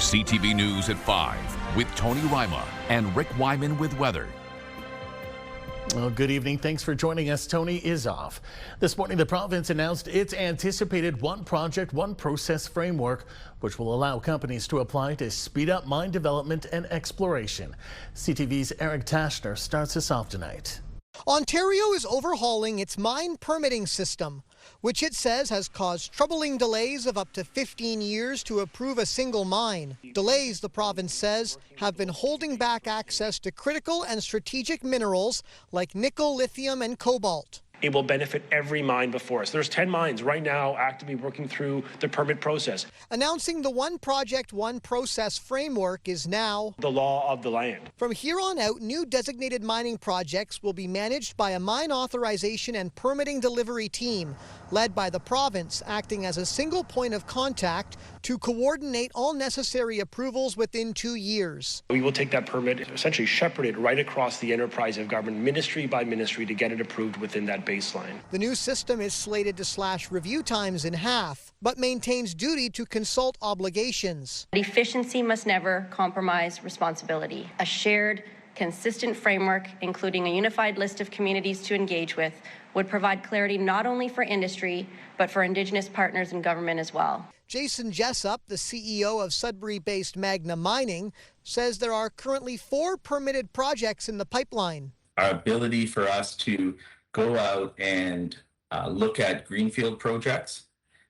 CTV News at 5 with Tony Rima and Rick Wyman with weather. Well, good evening. Thanks for joining us. Tony is off. This morning, the province announced its anticipated one project, one process framework, which will allow companies to apply to speed up mine development and exploration. CTV's Eric Tashner starts us off tonight. Ontario is overhauling its mine permitting system, which it says has caused troubling delays of up to 15 years to approve a single mine. Delays, the province says, have been holding back access to critical and strategic minerals like nickel, lithium, and cobalt. It will benefit every mine before us. There's 10 mines right now actively working through the permit process. Announcing the one project, one process framework is now the law of the land. From here on out, new designated mining projects will be managed by a mine authorization and permitting delivery team, led by the province, acting as a single point of contact to coordinate all necessary approvals within 2 years. We will take that permit, essentially shepherd it right across the enterprise of government, ministry by ministry, to get it approved within that baseline. The new system is slated to slash review times in half, but maintains duty to consult obligations. Efficiency must never compromise responsibility. A shared, consistent framework, including a unified list of communities to engage with, would provide clarity not only for industry, but for Indigenous partners in government as well. Jason Jessup, the CEO of Sudbury-based Magna Mining, says there are currently 4 permitted projects in the pipeline. Our ability for us to go out and look at greenfield projects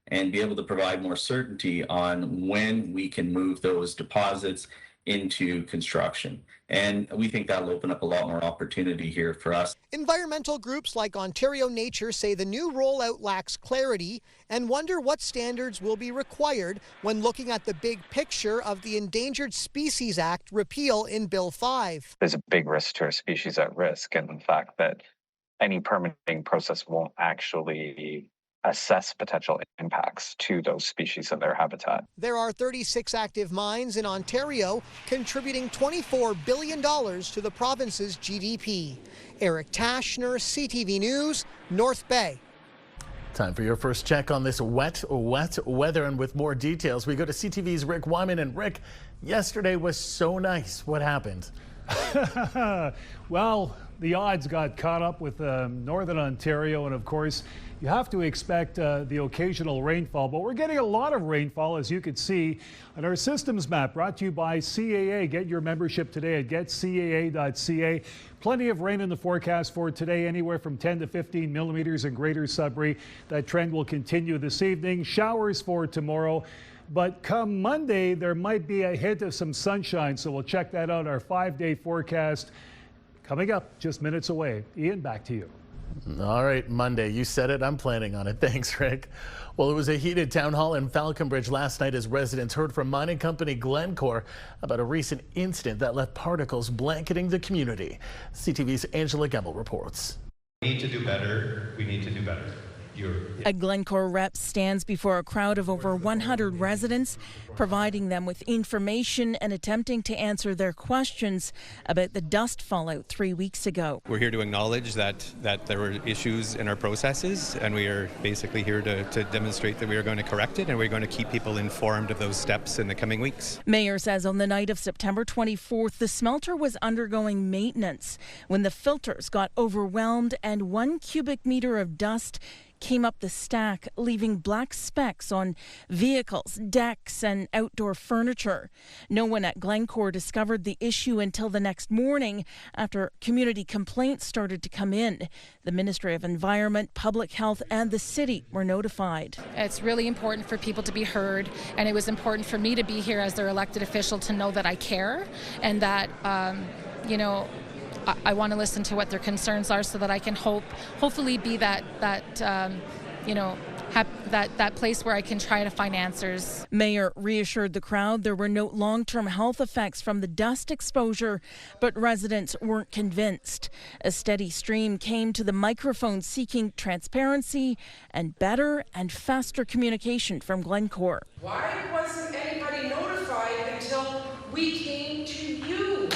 and be able to provide more certainty on when we can move those deposits into construction. And we think that'll open up a lot more opportunity here for us. Environmental groups like Ontario Nature say the new rollout lacks clarity and wonder what standards will be required when looking at the big picture of the Endangered Species Act repeal in Bill 5. There's a big risk to our species at risk, and the fact that any permitting process won't actually assess potential impacts to those species and their habitat. There are 36 active mines in Ontario, contributing $24 billion to the province's GDP. Eric Tashner, CTV News, North Bay. Time for your first check on this wet weather, and with more details, we go to CTV's Rick Wyman. And Rick, yesterday was so nice. What happened? Well, the odds got caught up with Northern Ontario, and of course, you have to expect the occasional rainfall, but we're getting a lot of rainfall, as you can see on our systems map, brought to you by CAA. Get your membership today at getcaa.ca. Plenty of rain in the forecast for today, anywhere from 10 to 15 millimeters in Greater Sudbury. That trend will continue this evening. Showers for tomorrow. But come Monday, there might be a hint of some sunshine, so we'll check that out. Our 5-day forecast coming up just minutes away. Ian, back to you. All right, Monday. You said it. I'm planning on it. Thanks, Rick. Well, it was a heated town hall in Falconbridge last night as residents heard from mining company Glencore about a recent incident that left particles blanketing the community. CTV's Angela Campbell reports. We need to do better. We need to do better. A Glencore rep stands before a crowd of over 100 residents, providing them with information and attempting to answer their questions about the dust fallout 3 weeks ago. We're here to acknowledge that there were issues in our processes, and we are basically here to demonstrate that we are going to correct it, and we're going to keep people informed of those steps in the coming weeks. Mayor says on the night of September 24th, the smelter was undergoing maintenance when the filters got overwhelmed and 1 cubic meter of dust came up the stack, leaving black specks on vehicles, decks, and outdoor furniture. No one at Glencore discovered the issue until the next morning after community complaints started to come in. The Ministry of Environment, Public Health, and the city were notified. It's really important for people to be heard, and it was important for me to be here as their elected official to know that I care and that, I want to listen to what their concerns are so that I can hopefully be that place where I can try to find answers. Mayor reassured the crowd there were no long-term health effects from the dust exposure, but residents weren't convinced. A steady stream came to the microphone seeking transparency and better and faster communication from Glencore. Why wasn't anybody notified until we came to you?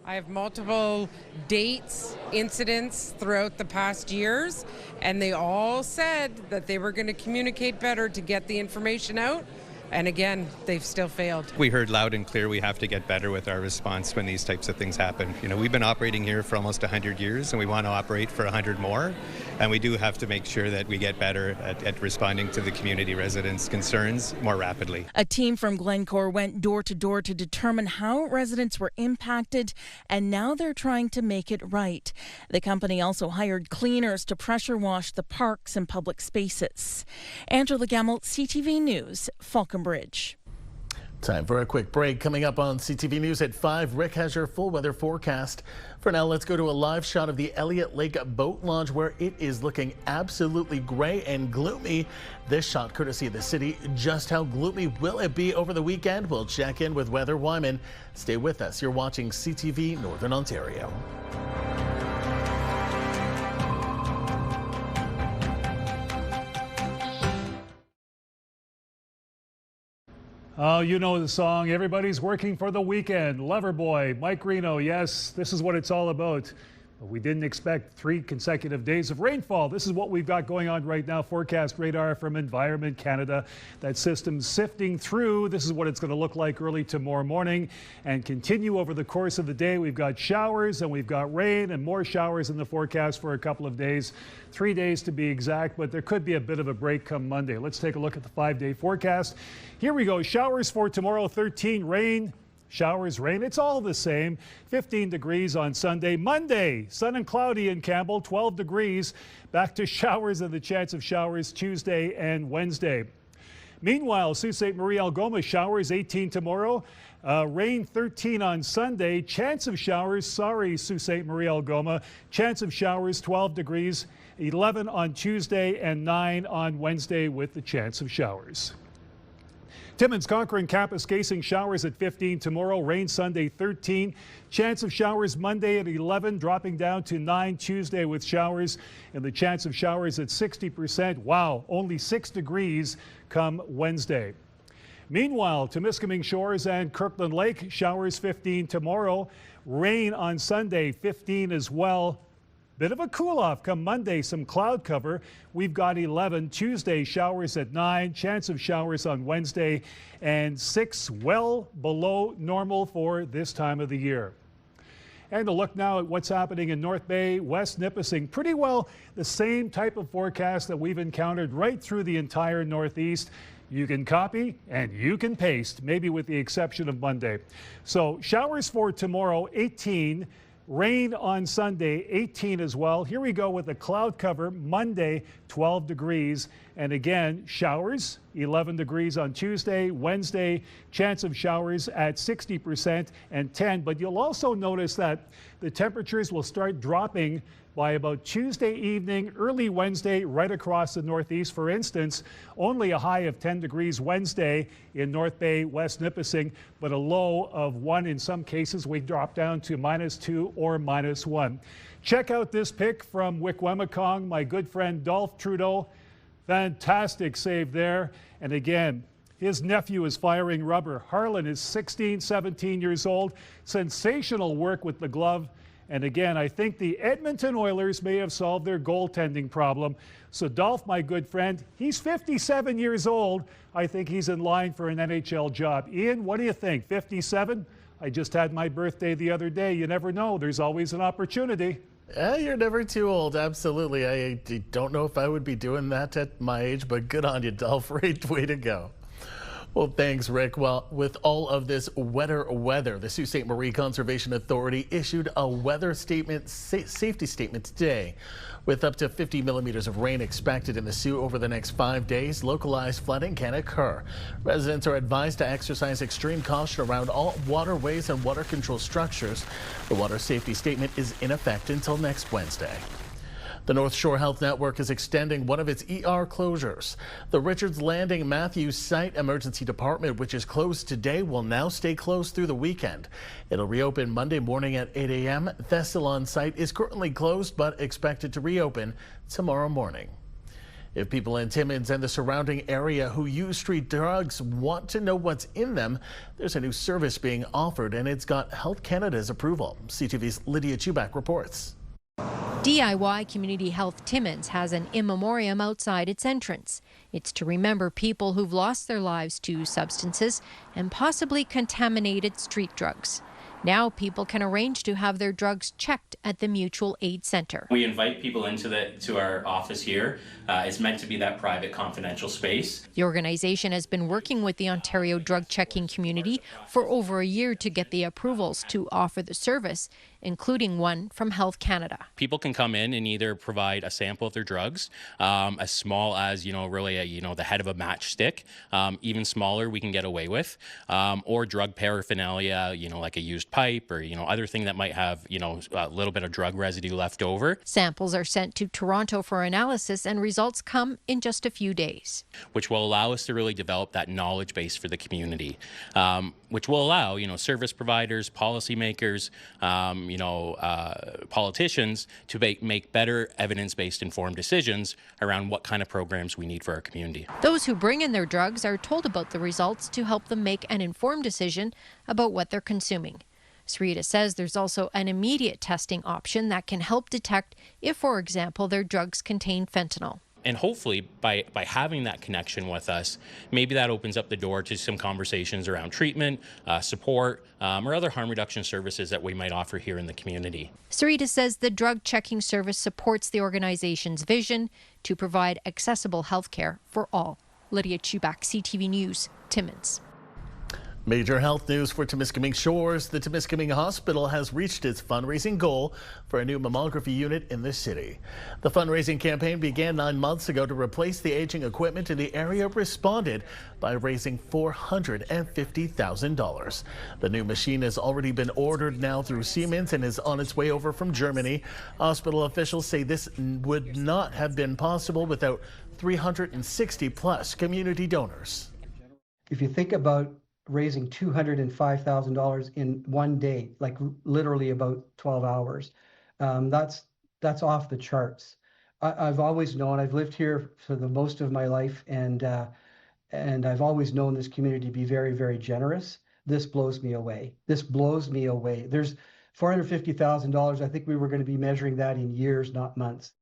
I have multiple dates, incidents throughout the past years, and they all said that they were going to communicate better to get the information out. And again, they've still failed. We heard loud and clear we have to get better with our response when these types of things happen. You know, we've been operating here for almost 100 years and we want to operate for 100 more. And we do have to make sure that we get better at responding to the community residents' concerns more rapidly. A team from Glencore went door to door to determine how residents were impacted, and now they're trying to make it right. The company also hired cleaners to pressure wash the parks and public spaces. Angela Gamble, CTV News, Falconbridge. Time for a quick break. Coming up on CTV News at 5, Rick has your full weather forecast. For now, let's go to a live shot of the Elliott Lake Boat Launch, where it is looking absolutely gray and gloomy. This shot courtesy of the city. Just how gloomy will it be over the weekend? We'll check in with Weather Wyman. Stay with us. You're watching CTV Northern Ontario. Oh, you know the song. Everybody's working for the weekend. Loverboy, Mike Reno. Yes, this is what it's all about. But we didn't expect 3 consecutive days of rainfall. This is what we've got going on right now. Forecast radar from Environment Canada. That system's sifting through. This is what it's going to look like early tomorrow morning and continue over the course of the day. We've got showers and we've got rain and more showers in the forecast for a couple of days. 3 days to be exact, but there could be a bit of a break come Monday. Let's take a look at the 5-day forecast. Here we go. Showers for tomorrow, 13. Rain. Showers, rain, it's all the same. 15 degrees on Sunday. Monday, sun and cloudy in Campbell, 12 degrees. Back to showers and the chance of showers Tuesday and Wednesday. Meanwhile, Sault Ste. Marie Algoma, showers 18 tomorrow. Rain 13 on Sunday. Chance of showers, sorry, Sault Ste. Marie Algoma. Chance of showers 12 degrees. 11 on Tuesday and 9 on Wednesday with the chance of showers. Timmins, Conquering, Kapuskasing, showers at 15 tomorrow. Rain Sunday 13. Chance of showers Monday at 11, dropping down to 9 Tuesday with showers. And the chance of showers at 60%. Wow, only 6 degrees come Wednesday. Meanwhile, Temiskaming Shores and Kirkland Lake, showers 15 tomorrow. Rain on Sunday 15 as well. Bit of a cool-off come Monday, some cloud cover. We've got 11. Tuesday, showers at 9. Chance of showers on Wednesday. And 6, well below normal for this time of the year. And a look now at what's happening in North Bay, West Nipissing. Pretty well the same type of forecast that we've encountered right through the entire Northeast. You can copy and you can paste, maybe with the exception of Monday. So showers for tomorrow, 18. Rain on Sunday, 18 as well. Here we go with the cloud cover. Monday, 12 degrees. And again, showers, 11 degrees on Tuesday. Wednesday, chance of showers at 60% and 10. But you'll also notice that the temperatures will start dropping by about Tuesday evening, early Wednesday, right across the Northeast. For instance, only a high of 10 degrees Wednesday in North Bay, West Nipissing, but a low of 1 in some cases. We drop down to -2 or -1. Check out this pic from Wikwemikong, my good friend Dolph Trudeau. Fantastic save there. And again, his nephew is firing rubber. Harlan is 16, 17 years old. Sensational work with the glove. And again, I think the Edmonton Oilers may have solved their goaltending problem. So Dolph, my good friend, he's 57 years old. I think he's in line for an NHL job. Ian, what do you think? 57? I just had my birthday the other day. You never know. There's always an opportunity. You're never too old. Absolutely. I don't know if I would be doing that at my age, but good on you, Dolph. Great way to go. Well, thanks, Rick. Well, with all of this wetter weather, the Sault Ste. Marie Conservation Authority issued a weather statement, safety statement today. With up to 50 millimeters of rain expected in the Sault over the next 5 days, localized flooding can occur. Residents are advised to exercise extreme caution around all waterways and water control structures. The water safety statement is in effect until next Wednesday. The North Shore Health Network is extending one of its ER closures. The Richards Landing Matthews Site Emergency Department, which is closed today, will now stay closed through the weekend. It'll reopen Monday morning at 8 a.m. Thessalon site is currently closed but expected to reopen tomorrow morning. If people in Timmins and the surrounding area who use street drugs want to know what's in them, there's a new service being offered and it's got Health Canada's approval. CTV's Lydia Chubak reports. DIY Community Health Timmins has an in memoriam outside its entrance. It's to remember people who've lost their lives to substances and possibly contaminated street drugs. Now people can arrange to have their drugs checked at the Mutual Aid Centre. We invite people to our office here. It's meant to be that private, confidential space. The organization has been working with the Ontario drug checking community for over a year to get the approvals to offer the service, including one from Health Canada. People can come in and either provide a sample of their drugs, as small as, really the head of a matchstick, even smaller we can get away with, or drug paraphernalia, like a used pipe or, other thing that might have, a little bit of drug residue left over. Samples are sent to Toronto for analysis and results come in just a few days. Which will allow us to really develop that knowledge base for the community, which will allow, service providers, policymakers, politicians to make better evidence-based informed decisions around what kind of programs we need for our community. Those who bring in their drugs are told about the results to help them make an informed decision about what they're consuming. Sarita says there's also an immediate testing option that can help detect if, for example, their drugs contain fentanyl. And hopefully by having that connection with us, maybe that opens up the door to some conversations around treatment, support, or other harm reduction services that we might offer here in the community. Sarita says the drug checking service supports the organization's vision to provide accessible health care for all. Lydia Chubak, CTV News, Timmins. Major health news for Timiskaming Shores. The Timiskaming Hospital has reached its fundraising goal for a new mammography unit in the city. The fundraising campaign began 9 months ago to replace the aging equipment, and the area responded by raising $450,000. The new machine has already been ordered now through Siemens and is on its way over from Germany. Hospital officials say this would not have been possible without 360 plus community donors. If you think about raising $205,000 in one day, like literally about 12 hours. That's off the charts. I've always known, I've lived here for the most of my life, and I've always known this community to be very, very generous. This blows me away. This blows me away. There's $450,000. I think we were going to be measuring that in years, not months.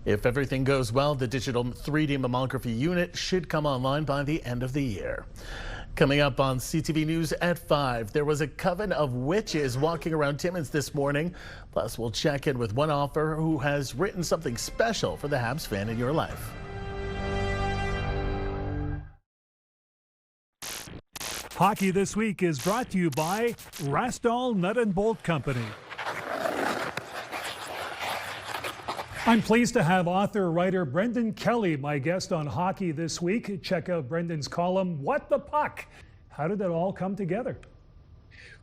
If everything goes well, the digital 3D mammography unit should come online by the end of the year. Coming up on CTV News at 5, there was a coven of witches walking around Timmins this morning. Plus, we'll check in with one author who has written something special for the Habs fan in your life. Hockey This Week is brought to you by Rastall Nut and Bolt Company. I'm pleased to have author-writer Brendan Kelly, my guest on Hockey This Week. Check out Brendan's column, What the Puck? How did it all come together?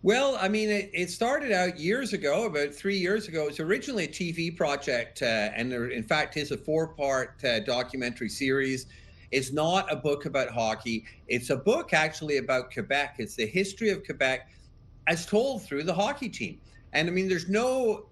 Well, I mean, it started out years ago, about 3 years ago. It was originally a TV project, and there, in fact, is a 4-part documentary series. It's not a book about hockey. It's a book actually about Quebec. It's the history of Quebec as told through the hockey team. And I mean, there's no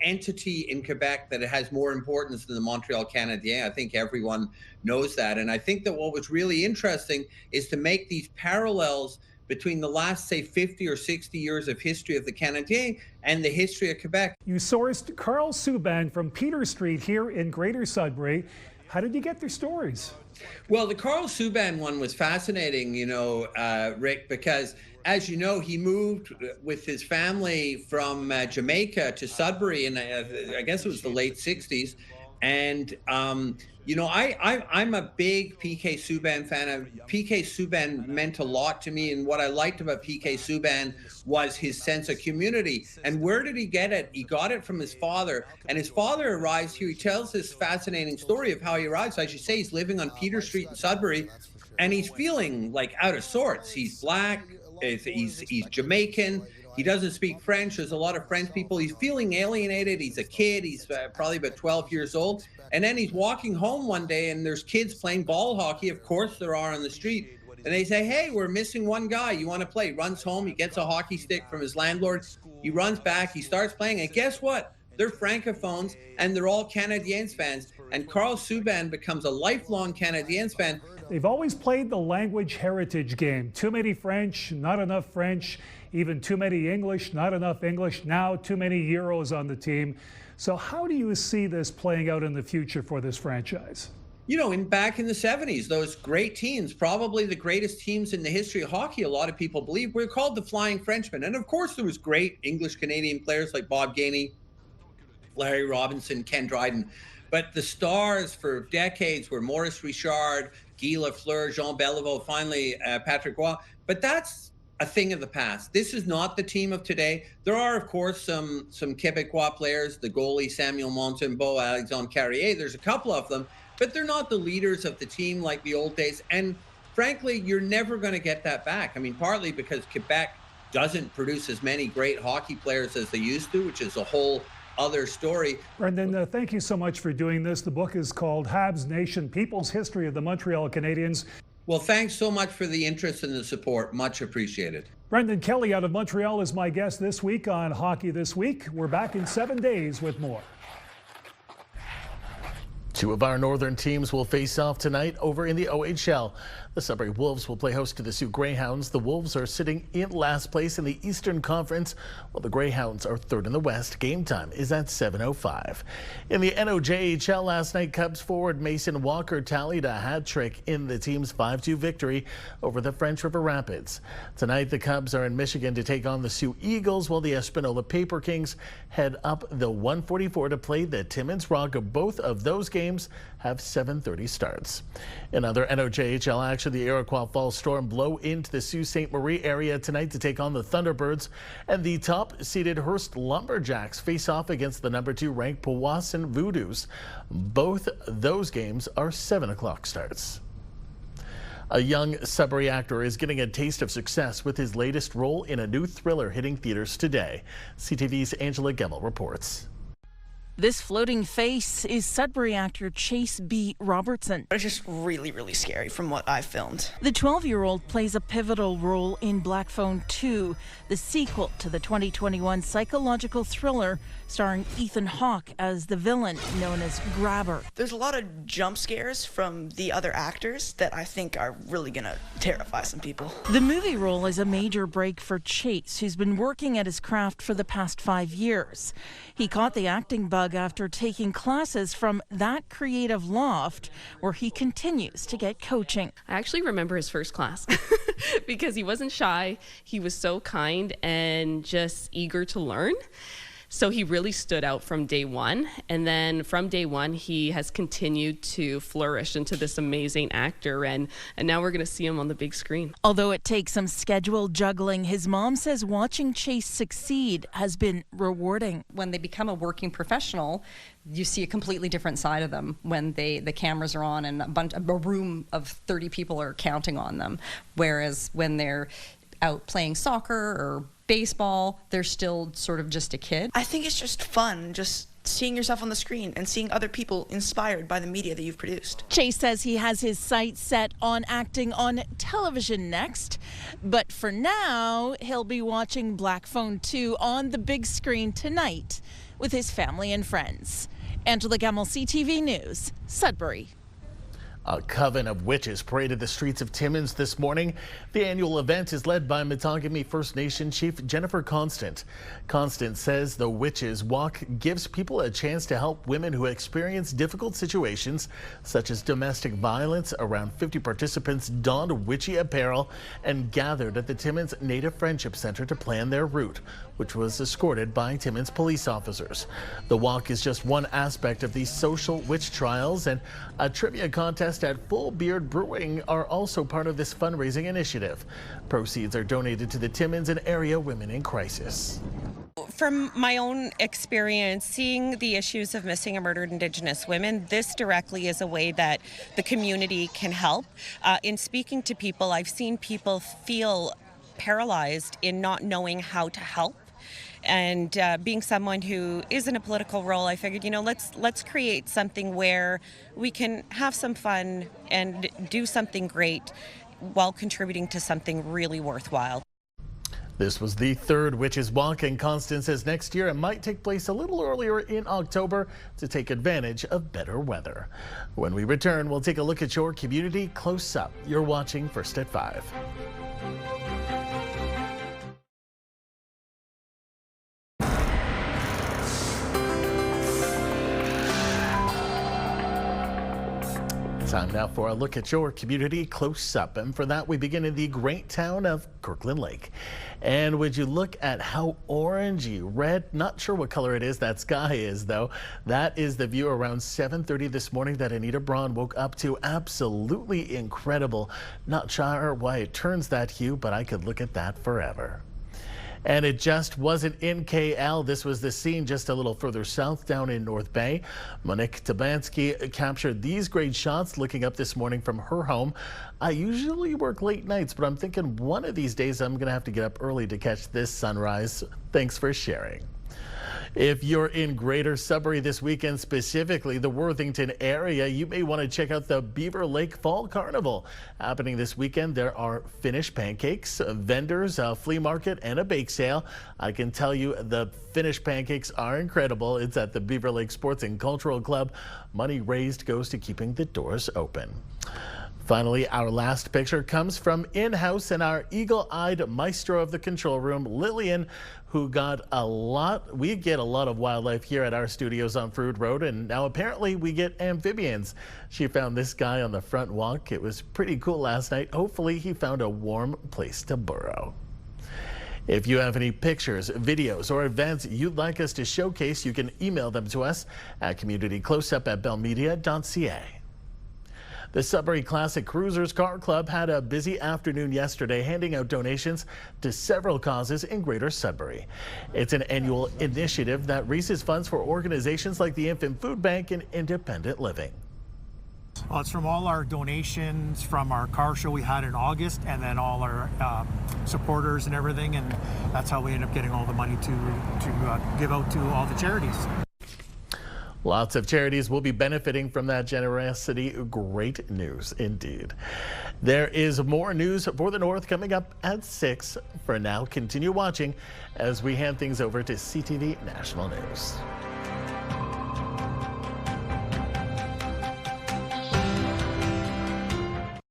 entity in Quebec that has more importance than the Montreal Canadiens. I think everyone knows that. And I think that what was really interesting is to make these parallels between the last, say, 50 or 60 years of history of the Canadiens and the history of Quebec. You sourced Carl Subban from Peter Street here in Greater Sudbury. How did you get their stories? Well, the Carl Subban one was fascinating, Rick, because as you know, he moved with his family from Jamaica to Sudbury in, I guess it was the late 60s. And, I'm a big PK Subban fan. PK Subban meant a lot to me. And what I liked about PK Subban was his sense of community. And where did he get it? He got it from his father. And his father arrives here. He tells this fascinating story of how he arrives. As you say, he's living on Peter Street in Sudbury, and he's feeling like out of sorts. He's black. He's Jamaican. He doesn't speak French. There's a lot of French people. He's feeling alienated. He's a kid. He's probably about 12 years old. And then he's walking home one day, and there's kids playing ball hockey. Of course there are on the street. And they say, hey, we're missing one guy. You want to play? He runs home. He gets a hockey stick from his landlord. He runs back. He starts playing. And guess what? They're Francophones, and they're all Canadiens fans. And Carl Subban becomes a lifelong Canadiens fan. They've always played the language heritage game. Too many French, not enough French, even too many English, not enough English. Now too many Euros on the team. So how do you see this playing out in the future for this franchise? You know, back in the 70s, those great teams, probably the greatest teams in the history of hockey, a lot of people believe, were called the Flying Frenchmen. And of course, there was great English-Canadian players like Bob Gainey, Larry Robinson, Ken Dryden. But the stars for decades were Maurice Richard, Guy Lafleur, Jean Beliveau, finally Patrick Roy. But that's a thing of the past. This is not the team of today. There are, of course, some Quebecois players, the goalie Samuel Montembeault, Alexandre Carrier. There's a couple of them, but they're not the leaders of the team like the old days. And frankly, you're never going to get that back. I mean, partly because Quebec doesn't produce as many great hockey players as they used to, which is a whole other story. Brendan, thank you so much for doing this. The book is called Habs Nation, People's History of the Montreal Canadiens. Well, thanks so much for the interest and the support. Much appreciated. Brendan Kelly out of Montreal is my guest this week on Hockey This Week. We're back in 7 days with more. Two of our northern teams will face off tonight over in the OHL. The Sudbury Wolves will play host to the Sioux Greyhounds. The Wolves are sitting in last place in the Eastern Conference, while the Greyhounds are third in the West. Game time is at 7:05. In the NOJHL last night, Cubs forward Mason Walker tallied a hat trick in the team's 5-2 victory over the French River Rapids. Tonight, the Cubs are in Michigan to take on the Sioux Eagles, while the Espanola Paper Kings head up the 144 to play the Timmins Rock. Both of those games have 7:30 starts. In other NOJHL action, the Iroquois Falls Storm blow into the Sault Ste. Marie area tonight to take on the Thunderbirds, and the top-seeded Hearst Lumberjacks face off against the number 2 ranked Powassan Voodoos. Both those games are 7 o'clock starts. A young Sudbury actor is getting a taste of success with his latest role in a new thriller hitting theaters today. CTV's Angela Gemmell reports. This floating face is Sudbury actor Chase B. Robertson. It's just really, really scary from what I filmed. The 12-year-old plays a pivotal role in Black Phone 2, the sequel to the 2021 psychological thriller starring Ethan Hawke as the villain known as Grabber. There's a lot of jump scares from the other actors that I think are really gonna terrify some people. The movie role is a major break for Chase, who's been working at his craft for the past 5 years. He caught the acting bug after taking classes from That Creative Loft, where he continues to get coaching. I actually remember his first class because he wasn't shy. He was so kind and just eager to learn. So he really stood out from day one. And then from day one, he has continued to flourish into this amazing actor. And now we're going to see him on the big screen. Although it takes some schedule juggling, his mom says watching Chase succeed has been rewarding. When they become a working professional, you see a completely different side of them when the cameras are on and a room of 30 people are counting on them. Whereas when they're out playing soccer or baseball, they're still sort of just a kid. I think it's just fun, just seeing yourself on the screen and seeing other people inspired by the media that you've produced. Chase says he has his sights set on acting on television next, but for now, he'll be watching Black Phone 2 on the big screen tonight with his family and friends. Angela Gemmell, CTV News, Sudbury. A coven of witches paraded the streets of Timmins this morning. The annual event is led by Matagami First Nation Chief Jennifer Constant. Constant says the Witches Walk gives people a chance to help women who experience difficult situations, such as domestic violence. Around 50 participants donned witchy apparel and gathered at the Timmins Native Friendship Center to plan their route, which was escorted by Timmins police officers. The walk is just one aspect of these social witch trials, and a trivia contest at Full Beard Brewing are also part of this fundraising initiative. Proceeds are donated to the Timmins and area women in crisis. From my own experience, seeing the issues of missing and murdered Indigenous women, this directly is a way that the community can help. In speaking to people, I've seen people feel paralyzed in not knowing how to help. And being someone who is in a political role, I figured, let's create something where we can have some fun and do something great while contributing to something really worthwhile. This was the third Witches Walk, and Constance says next year it might take place a little earlier in October to take advantage of better weather. When we return, we'll take a look at your community close up. You're watching First at 5. Time now for a look at your community close up. And for that, we begin in the great town of Kirkland Lake. And would you look at how orangey red, not sure what color it is, that sky is though. That is the view around 7:30 this morning that Anita Braun woke up to. Absolutely incredible. Not sure why it turns that hue, but I could look at that forever. And it just wasn't in KL. This was the scene just a little further south down in North Bay. Monique Tabansky captured these great shots looking up this morning from her home. I usually work late nights, but I'm thinking one of these days I'm going to have to get up early to catch this sunrise. Thanks for sharing. If you're in Greater Sudbury this weekend, specifically the Worthington area, you may want to check out the Beaver Lake Fall Carnival. Happening this weekend, there are Finnish pancakes, vendors, a flea market, and a bake sale. I can tell you the Finnish pancakes are incredible. It's at the Beaver Lake Sports and Cultural Club. Money raised goes to keeping the doors open. Finally, our last picture comes from in-house and our eagle-eyed maestro of the control room, Lillian, who got a lot. We get a lot of wildlife here at our studios on Frood Road, and now apparently we get amphibians. She found this guy on the front walk. It was pretty cool last night. Hopefully he found a warm place to burrow. If you have any pictures, videos, or events you'd like us to showcase, you can email them to us at communitycloseup@bellmedia.ca. The Sudbury Classic Cruisers Car Club had a busy afternoon yesterday handing out donations to several causes in Greater Sudbury. It's an annual initiative that raises funds for organizations like the Infant Food Bank and Independent Living. Well, it's from all our donations from our car show we had in August, and then all our supporters and everything, and that's how we end up getting all the money to give out to all the charities. Lots of charities will be benefiting from that generosity. Great news indeed. There is more news for the North coming up at 6. For now, continue watching as we hand things over to CTV National News.